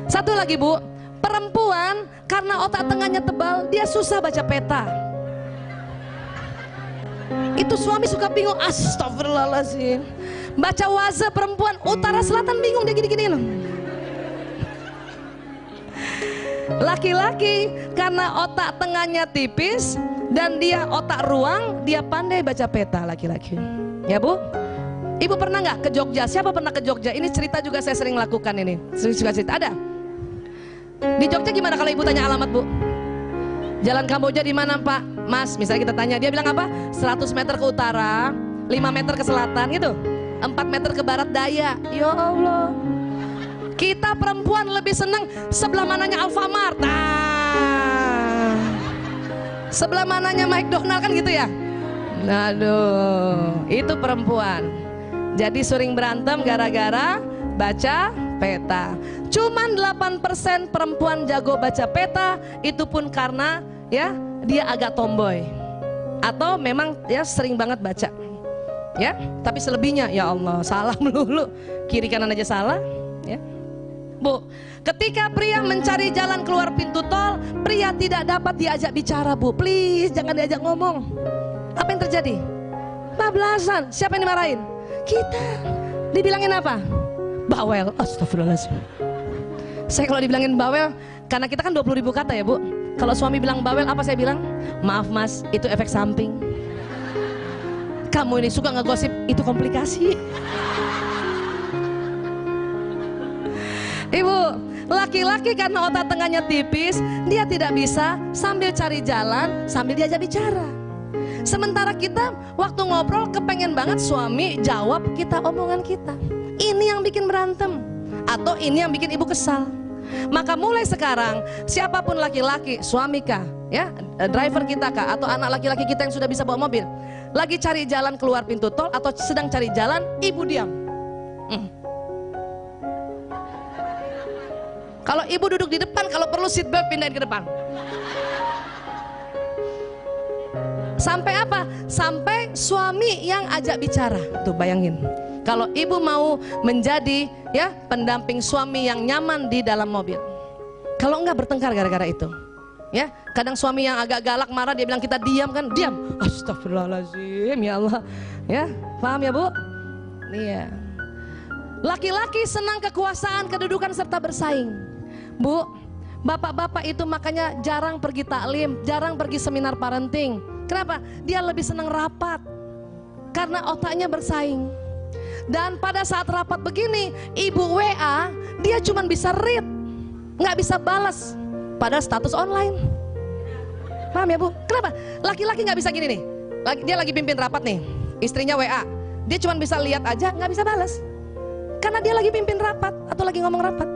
Satu lagi Bu, perempuan karena otak tengahnya tebal, dia susah baca peta. Itu suami suka bingung, astagfirullahaladzim. Baca waza perempuan utara selatan bingung, dia gini-gini. Laki-laki karena otak tengahnya tipis dan dia otak ruang, dia pandai baca peta laki-laki. Ya Bu? Ibu pernah nggak ke Jogja? Siapa pernah ke Jogja? Ini cerita juga saya sering lakukan ini. Sering juga cerita. Ada? Di Jogja gimana kalau ibu tanya alamat Bu? Jalan Kamboja di mana Pak? Mas, misalnya kita tanya, dia bilang apa? 100 meter ke utara, 5 meter ke selatan gitu, 4 meter ke barat daya. Ya Allah, kita perempuan lebih senang sebelah mananya Alfamart, sebelah mananya McDonald kan gitu ya. Aduh, itu perempuan. Jadi sering berantem gara-gara baca peta. Cuman 8% perempuan jago baca peta, itu pun karena ya dia agak tomboy atau memang ya sering banget baca. Ya, tapi selebihnya ya Allah salah melulu, kiri kanan aja salah, ya. Bu, ketika pria mencari jalan keluar pintu tol, pria tidak dapat diajak bicara Bu. Please jangan diajak ngomong. Apa yang terjadi? Bablasan. Siapa yang dimarahin? Kita. Dibilangin apa? Bawel. Astagfirullahaladzim. Saya kalau dibilangin bawel, karena kita kan 20.000 kata ya Bu. Kalau suami bilang bawel, apa saya bilang? Maaf Mas, itu efek samping. Kamu ini suka ngegosip, itu komplikasi. Ibu, laki-laki karena otak tengahnya tipis, dia tidak bisa sambil cari jalan, sambil diajak bicara. Sementara kita waktu ngobrol kepengen banget suami jawab kita omongan kita. Ini yang bikin berantem, atau ini yang bikin ibu kesal. Maka mulai sekarang, siapapun laki-laki, suami kah, ya, driver kita kah, atau anak laki-laki kita yang sudah bisa bawa mobil, lagi cari jalan keluar pintu tol atau sedang cari jalan, ibu diam. Kalau ibu duduk di depan, kalau perlu seat belt pindahin ke depan. Sampai apa? Sampai suami yang ajak bicara. Tuh bayangin, kalau ibu mau menjadi ya pendamping suami yang nyaman di dalam mobil, kalau enggak bertengkar gara-gara itu. Ya, kadang suami yang agak galak marah, dia bilang kita diam kan, diam. Astagfirullahaladzim, ya Allah. Ya, paham ya Bu? Iya. Laki-laki senang kekuasaan, kedudukan serta bersaing. Bu, bapak-bapak itu makanya jarang pergi taklim, jarang pergi seminar parenting. Kenapa? Dia lebih senang rapat, karena otaknya bersaing. Dan pada saat rapat begini, ibu WA, dia cuma bisa read, nggak bisa balas pada status online. Paham ya Bu? Kenapa? Laki-laki nggak bisa gini nih. Dia lagi pimpin rapat nih, istrinya WA, dia cuma bisa lihat aja, nggak bisa balas. Karena dia lagi pimpin rapat atau lagi ngomong rapat.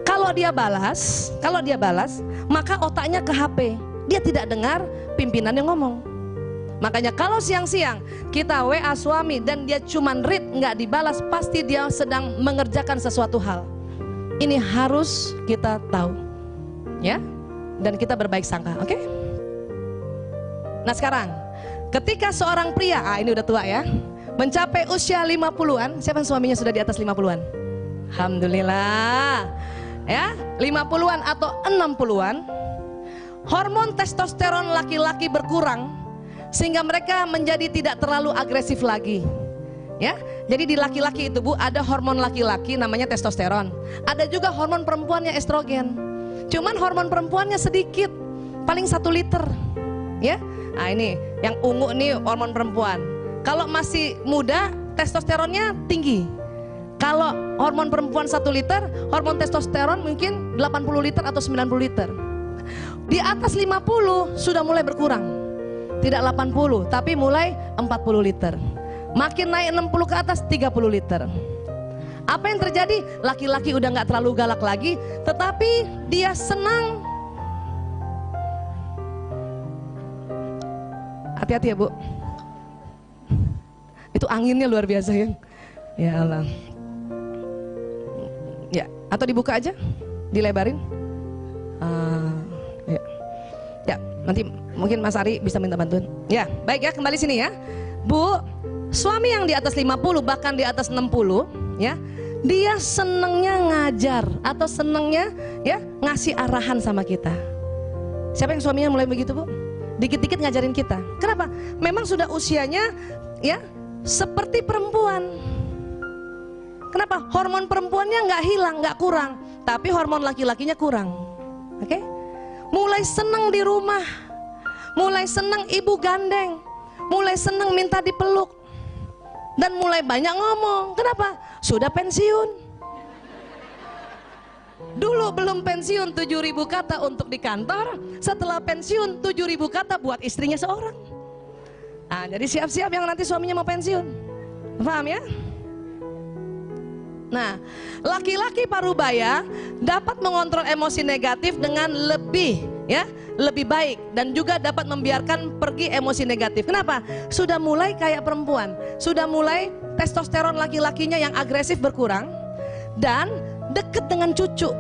Kalau dia balas, maka otaknya ke HP. Dia tidak dengar pimpinan yang ngomong. Makanya kalau siang-siang kita WA suami dan dia cuman read nggak dibalas, pasti dia sedang mengerjakan sesuatu hal. Ini harus kita tahu, ya. Dan kita berbaik sangka, oke? Nah sekarang, ketika seorang pria, ini udah tua ya, mencapai usia 50-an, siapa suaminya sudah di atas 50-an? Alhamdulillah. Ya, 50-an atau 60-an, hormon testosteron laki-laki berkurang sehingga mereka menjadi tidak terlalu agresif lagi. Ya, jadi di laki-laki itu Bu, ada hormon laki-laki namanya testosteron. Ada juga hormon perempuannya estrogen. Cuman hormon perempuannya sedikit, paling 1 liter. Ya, nah ini yang ungu nih hormon perempuan. Kalau masih muda, testosteronnya tinggi. Kalau hormon perempuan 1 liter, hormon testosteron mungkin 80 liter atau 90 liter. Di atas 50 sudah mulai berkurang. Tidak 80, tapi mulai 40 liter. Makin naik 60 ke atas 30 liter. Apa yang terjadi? Laki-laki udah gak terlalu galak lagi, tetapi dia senang. Hati-hati ya Bu, itu anginnya luar biasa ya. Ya Allah. Ya, atau dibuka aja, dilebarin. Ya. Ya, nanti mungkin Mas Ari bisa minta bantuan. Ya, baik ya, kembali sini ya. Bu, suami yang di atas 50 bahkan di atas 60 ya, Dia senengnya ngajar atau senengnya ya ngasih arahan sama kita. Siapa yang suaminya mulai begitu, Bu? Dikit-dikit ngajarin kita. Kenapa? Memang sudah usianya ya seperti perempuan. Kenapa? Hormon perempuannya nggak hilang, nggak kurang, tapi hormon laki-lakinya kurang. Oke? Mulai seneng di rumah, mulai seneng ibu gandeng, mulai seneng minta dipeluk, dan mulai banyak ngomong. Kenapa? Sudah pensiun. Dulu belum pensiun 7.000 kata untuk di kantor, setelah pensiun 7.000 kata buat istrinya seorang. Nah, jadi siap-siap yang nanti suaminya mau pensiun. Paham ya? Nah, laki-laki parubaya dapat mengontrol emosi negatif dengan lebih baik, dan juga dapat membiarkan pergi emosi negatif. Kenapa? Sudah mulai kayak perempuan, sudah mulai testosteron laki-lakinya yang agresif berkurang dan deket dengan cucu.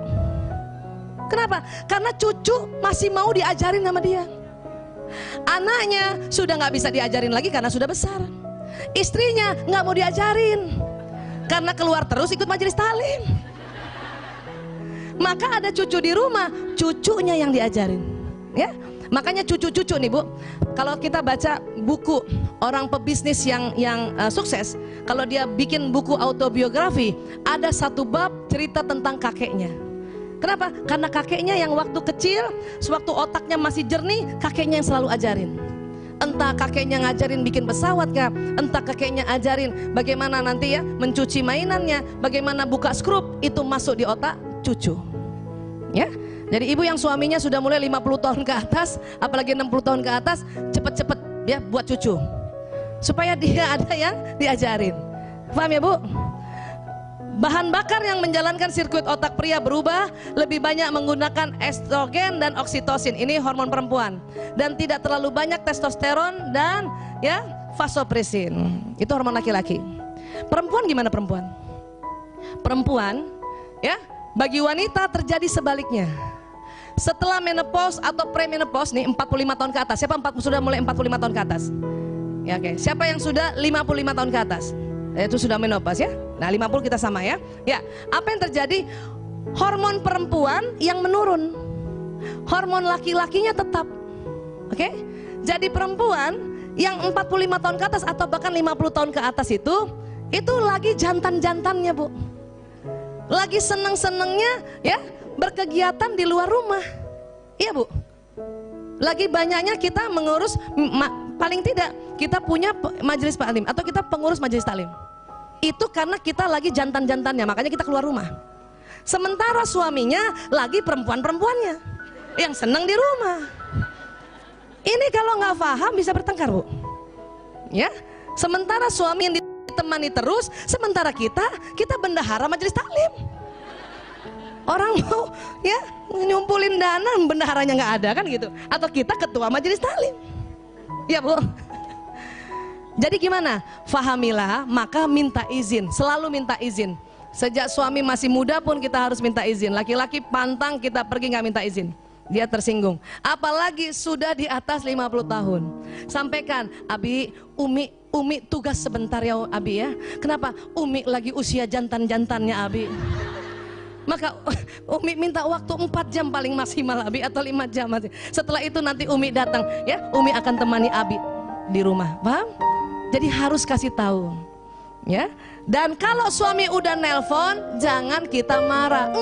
Kenapa? Karena cucu masih mau diajarin sama dia. Anaknya sudah nggak bisa diajarin lagi karena sudah besar. Istrinya nggak mau diajarin karena keluar terus ikut majelis taklim. Maka ada cucu di rumah, cucunya yang diajarin. Ya, makanya cucu-cucu nih, Bu. Kalau kita baca buku orang pebisnis yang sukses, kalau dia bikin buku autobiografi, ada satu bab cerita tentang kakeknya. Kenapa? Karena kakeknya yang waktu kecil, sewaktu otaknya masih jernih, kakeknya yang selalu ajarin. Entah kakeknya ngajarin bikin pesawat kah, entah kakeknya ajarin bagaimana nanti ya mencuci mainannya, bagaimana buka skrup, itu masuk di otak cucu. Ya. Jadi ibu yang suaminya sudah mulai 50 tahun ke atas, apalagi 60 tahun ke atas, cepet-cepet ya buat cucu. Supaya dia ada yang diajarin. Paham ya, Bu? Bahan bakar yang menjalankan sirkuit otak pria berubah, lebih banyak menggunakan estrogen dan oksitosin, ini hormon perempuan, dan tidak terlalu banyak testosteron dan ya vasopresin, itu hormon laki-laki. Perempuan gimana perempuan? Perempuan ya bagi wanita terjadi sebaliknya. Setelah menopause atau premenopause nih 45 tahun ke atas. Siapa sudah mulai 45 tahun ke atas? Ya, oke. Siapa yang sudah 55 tahun ke atas? Itu sudah menopause ya. Nah 50 kita sama ya. Ya, apa yang terjadi? Hormon perempuan yang menurun, hormon laki-lakinya tetap. Oke? Jadi perempuan yang 45 tahun ke atas atau bahkan 50 tahun ke atas itu lagi jantan-jantannya, Bu. Lagi seneng-senengnya ya berkegiatan di luar rumah. Iya, Bu. Lagi banyaknya kita mengurus, paling tidak kita punya majelis taklim atau kita pengurus majelis taklim. Itu karena kita lagi jantan-jantannya, makanya kita keluar rumah. Sementara suaminya lagi perempuan-perempuannya yang senang di rumah. Ini kalau nggak paham bisa bertengkar, Bu. Ya, sementara suami yang ditemani terus, sementara kita bendahara majelis taklim. Orang mau ya nyumpulin dana, bendaharanya nggak ada kan gitu. Atau kita ketua majelis taklim. Ya, Bu. Jadi gimana? Fahamilah, maka minta izin, selalu minta izin. Sejak suami masih muda pun kita harus minta izin. Laki-laki pantang kita pergi nggak minta izin, dia tersinggung. Apalagi sudah di atas 50 tahun. Sampaikan, Abi, Umi tugas sebentar ya Abi ya. Kenapa? Umi lagi usia jantan-jantannya Abi. Maka Umi minta waktu 4 jam paling maksimal Abi, atau 5 jam. Setelah itu nanti Umi datang ya, Umi akan temani Abi di rumah. Paham? Jadi harus kasih tahu ya. Dan kalau suami udah nelpon, jangan kita marah.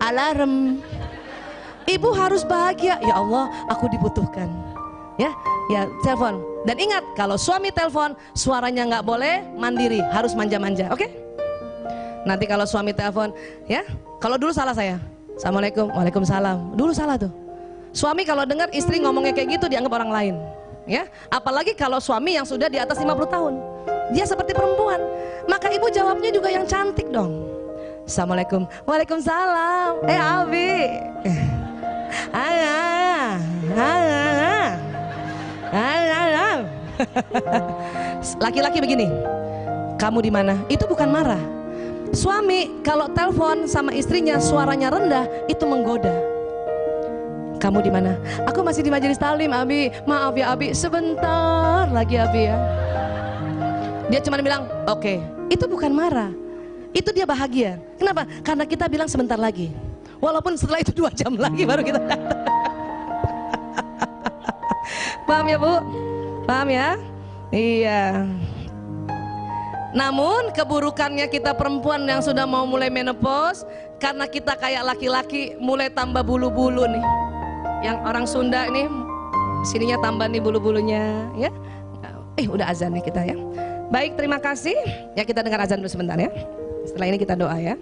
Alarm. Ibu harus bahagia. Ya Allah, aku dibutuhkan. Ya, telepon. Dan ingat, kalau suami telepon, suaranya nggak boleh mandiri, harus manja-manja. Oke? Nanti kalau suami telepon, ya, kalau dulu salah saya, Assalamualaikum, Waalaikumsalam. Dulu salah tuh. Suami kalau dengar istri ngomongnya kayak gitu dianggap orang lain. Ya, apalagi kalau suami yang sudah di atas 50 tahun, dia seperti perempuan, maka ibu jawabnya juga yang cantik dong. Assalamualaikum, Waalaikumsalam. Abi, laki-laki begini, kamu di mana? Itu bukan marah. Suami kalau telepon sama istrinya suaranya rendah, itu menggoda. Kamu di mana? Aku masih di majelis taklim, Abi. Maaf ya, Abi. Sebentar lagi, Abi ya. Dia cuma bilang, oke. Itu bukan marah. Itu dia bahagia. Kenapa? Karena kita bilang sebentar lagi. Walaupun setelah itu 2 jam lagi baru kita datang. Paham ya Bu? Paham ya? Iya. Namun keburukannya kita perempuan yang sudah mau mulai menopause, karena kita kayak laki-laki mulai tambah bulu-bulu nih. Yang orang Sunda ini sininya tambah nih bulu-bulunya ya. Udah azan nih kita ya. Baik, terima kasih. Ya kita dengar azan dulu sebentar ya. Setelah ini kita doa ya.